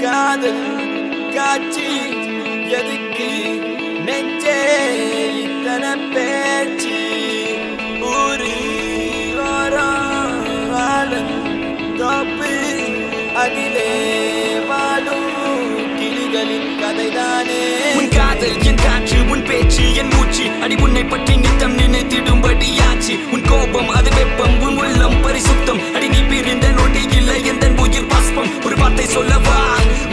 காதல் காட்சி எதுக்கு நெஞ்சே இத்தனை பேச்சு ஊரு ஓரம் தோப்பு அதிலே வாழும் கிளிகளின் கதைதானே உன் காதல் என் காற்று உன் பேச்சு என் மூச்சு அடி உன்னை பற்றி நித்தம் நினைத்திடும்படியாச்சு உன் கோபம் அது வெப்பம் உன் உள்ளம் பரிசுத்தம் அடி நீ பிரிந்த நொடி இல்லை எந்த உயிர் பாஸ்பம் ஒரு வார்த்தை சொல்லவா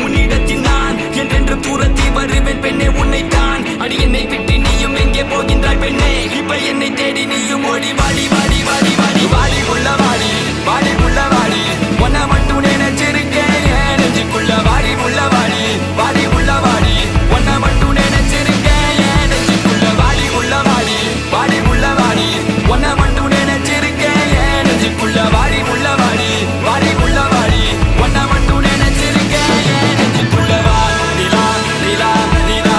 உன்னிடத்தில் நான் என்றென்று தூரத்தி வருவேன் பெண்ணே உன்னைத்தான் அடி என்னை விட்டு நீயும் எங்கே போகின்றாய் பெண்ணே இப்ப என்னை தேடி நீயும் ஓடி வாடி வாடி வாடி வாடி வாடி உள்ள வாடி வாடி உள்ள வாடி ஒன்ன மட்டும் நினைச்சிருக்கேன் நெஞ்சுக்குள்ள வாடி உள்ள வாடி வாடி உள்ள வாடி ஒன்ன மட்டும் நினைச்சிருக்கேன் நெஞ்சுக்குள்ள வாடி உள்ள வாடி வாடி உள்ள வாடி ஒன்ன மட்டும் நினைச்சிருக்கேன் நெஞ்சுக்குள்ள வாடி உள்ள வாடி வாடி உள்ள வாடி ஒன்ன மட்டும் நினைச்சிருக்கேன் நெஞ்சுக்குள்ள வா நிலா நிலா நிலா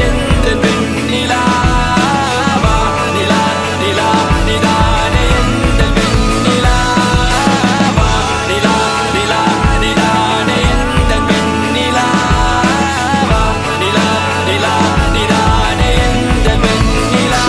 எந்த பெண் நிலா வா நிலா நிலா நிலா எந்த பெண் நிலா வா நிலா நிலா நிலா எந்த பெண் நிலா வா நிலா நிலா நிலா எந்த பெண் நிலா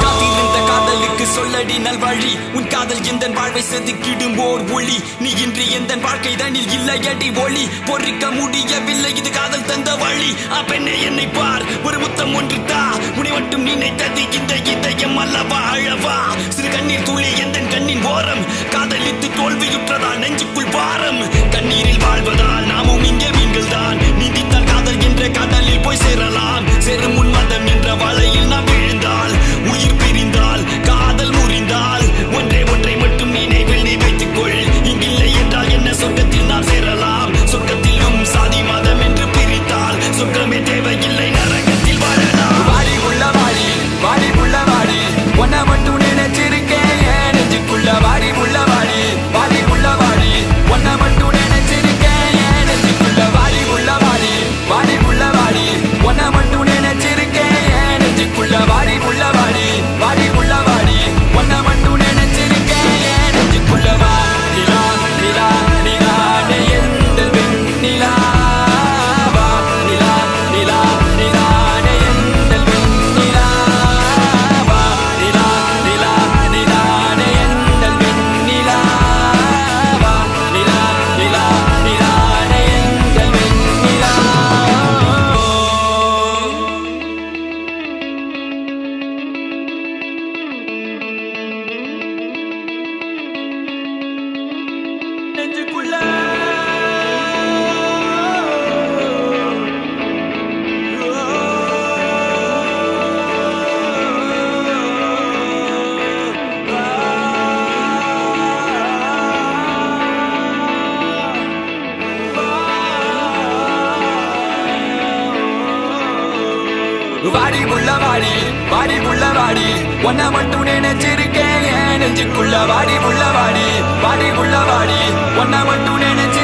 காத்திருந்த காதலுக்கு சொல்லடி நல்வழி உன் காதல் எந்த வாழ்வை செதுக்கிடும் ஓர் ஒளி நீ இன்றி எந்த வாழ்க்கை தனில் இல்லையடி ஒளி பொறிக்க முடியவில்லை இது காதல் தந்த வழி பெண்ணே என்னை பார் ஒரு முத்தம் ஒன்று தா உன்னை மட்டும் நினைத்தது இந்த இதயம் அல்லவா அழவா சிறு கண்ணீர் துளி எந்த கண்ணின் ஓரம் காதலித்து தோல்வியுற்றதால் நெஞ்சுக்குள் பாரம் கண்ணீரில் வாழ்வதால் நாமும் இங்கே மீன்கள் தான் நீந்தித்தால் காதல் என்ற கடலில் போய் சேரலாம் சேரும் உன் மதம் என்ற வலையில் நாம் விழுந்தால் உயிர் பிரிந்தால் காதல் முறிந்தால் ஒன்றை மட்டும் நினைவில் நீ வைத்துக்கொள் இங்கில்லை என்றால் என்ன சொர்க்கத்தில் நாம் சேரலாம் சொர்க்கத்திலும் சாதி மதம் என்று பிரித்தால் சொர்க்கமே தேவையில்லை நரகத்தில் வாழலாம் வாடி உள்ள வாடி வாடி உள்ள வாடி ஒன்ன மட்டும் நினைச்சிருக்கேன் நெஞ்சுக்குள்ள வாடி உள்ள வாடி வாடி உள்ள வாடி ஒன்ன மட்டும் நினைச்சிருக்கேன் நெஞ்சுக்குள்ள வாடி உள்ள வாடி வாடி உள்ள வாடி ஒன்ன மட்டும் நினைச்சிருக்கேன் நெஞ்சுக்குள்ள வாடி உள்ள வாடி வாடி உள்ள வாடி ஒன்ன மட்டும் நினைச்சிருக்கேன் நெஞ்சுக்குள்ள வா நிலா நிலா நிலா எந்த பெண் நிலா வா நிலா நிலா நிலா எந்த பெண் நிலா வா நிலா நிலா நிலா எந்த பெண் நிலா வா நிலா நிலா நிலா எந்த பெண் நிலா நெஞ்சுக்குள்ள வாடி உள்ள வாடி வாடி உள்ள வாடி ஒன்ன மட்டும் நினைச்சிருக்கேன் நெஞ்சுக்குள்ள வாடி உள்ள வாடி வாடி உள்ள வாடி ஒன்ன மட்டும் நினைச்சு